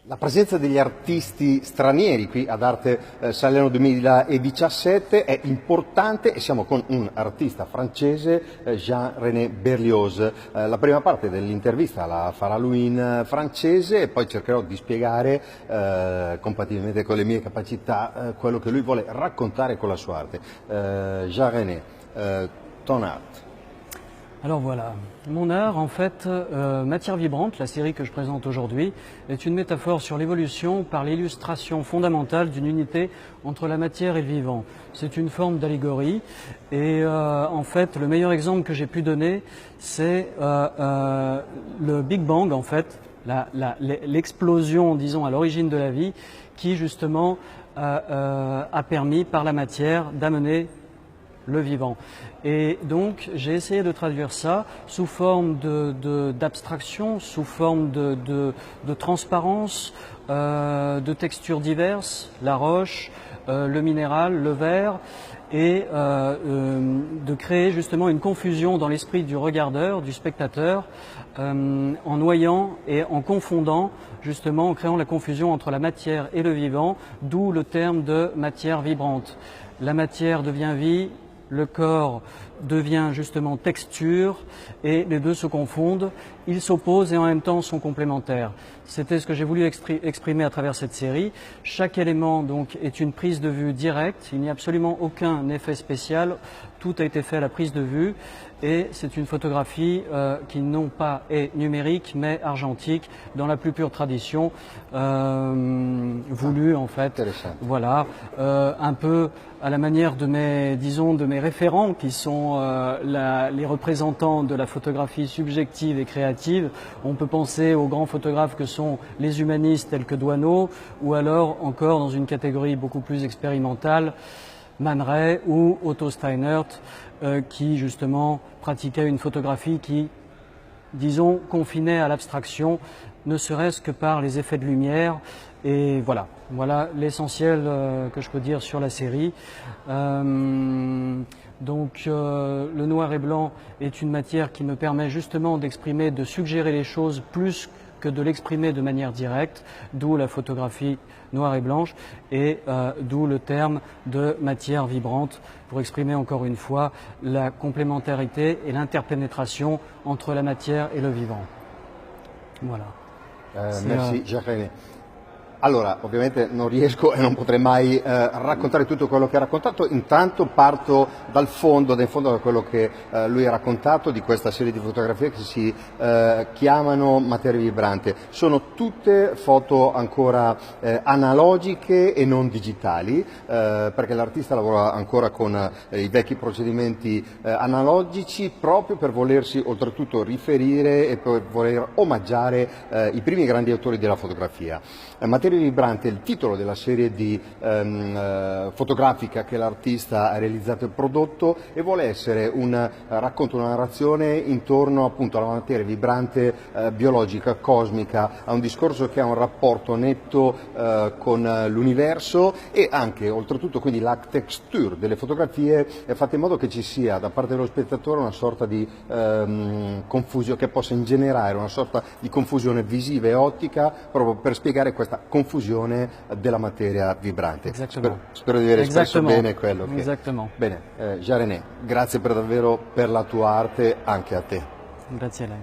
La presenza degli artisti stranieri qui ad Arte Salerno 2017 è importante e siamo con un artista francese, Jean-René Berlioz. La prima parte dell'intervista la farà lui in francese e poi cercherò di spiegare, compatibilmente con le mie capacità, quello che lui vuole raccontare con la sua arte. Jean-René, ton art. Alors voilà, mon art, en fait, Matière vibrante, la série que je présente aujourd'hui, est une métaphore sur l'évolution par l'illustration fondamentale d'une unité entre la matière et le vivant. C'est une forme d'allégorie et en fait, le meilleur exemple que j'ai pu donner, c'est le Big Bang, en fait, l'explosion, disons, à l'origine de la vie, qui justement a permis par la matière d'amener le vivant. Et donc j'ai essayé de traduire ça sous forme d'abstraction, sous forme de transparence, de textures diverses, la roche, le minéral, le verre, et de créer justement une confusion dans l'esprit du regardeur, du spectateur, en noyant et en confondant, justement en créant la confusion entre la matière et le vivant, d'où le terme de matière vibrante. La matière devient vie, le corps devient justement texture et les deux se confondent, ils s'opposent et en même temps sont complémentaires. C'était ce que j'ai voulu exprimer à travers cette série. Chaque élément donc est une prise de vue directe, il n'y a absolument aucun effet spécial, tout a été fait à la prise de vue et c'est une photographie qui non pas est numérique mais argentique dans la plus pure tradition voulue en fait. Voilà, un peu à la manière de mes référents qui sont les représentants de la photographie subjective et créative. On peut penser aux grands photographes que sont les humanistes tels que Doisneau ou alors encore dans une catégorie beaucoup plus expérimentale, Man Ray ou Otto Steinert qui justement pratiquaient une photographie qui, disons, confinait à l'abstraction, ne serait-ce que par les effets de lumière. Et voilà l'essentiel que je peux dire sur la série. Donc le noir et blanc est une matière qui me permet justement d'exprimer, de suggérer les choses plus que de l'exprimer de manière directe, d'où la photographie noire et blanche et d'où le terme de matière vibrante pour exprimer encore une fois la complémentarité et l'interpénétration entre la matière e il vivant. Voilà. Merci Jean-René. Allora, ovviamente non riesco e non potrei mai raccontare tutto quello che ha raccontato, intanto parto dal fondo da quello che lui ha raccontato di questa serie di fotografie che si chiamano Materia vibrante. Sono tutte foto ancora analogiche e non digitali, perché l'artista lavora ancora con i vecchi procedimenti analogici proprio per volersi oltretutto riferire e per voler omaggiare i primi grandi autori della fotografia. Materia vibrante è il titolo della serie di fotografica che l'artista ha realizzato e prodotto e vuole essere un racconto, una narrazione intorno appunto alla materia vibrante biologica, cosmica, a un discorso che ha un rapporto netto con l'universo e anche oltretutto quindi la texture delle fotografie è fatta in modo che ci sia da parte dello spettatore una sorta di confusione, che possa ingenerare una sorta di confusione visiva e ottica proprio per spiegare questa confusione della materia vibrante. Spero di aver espresso bene quello che... Exactement. Bene, Jean-René, grazie davvero per la tua arte, anche a te. Grazie a lei.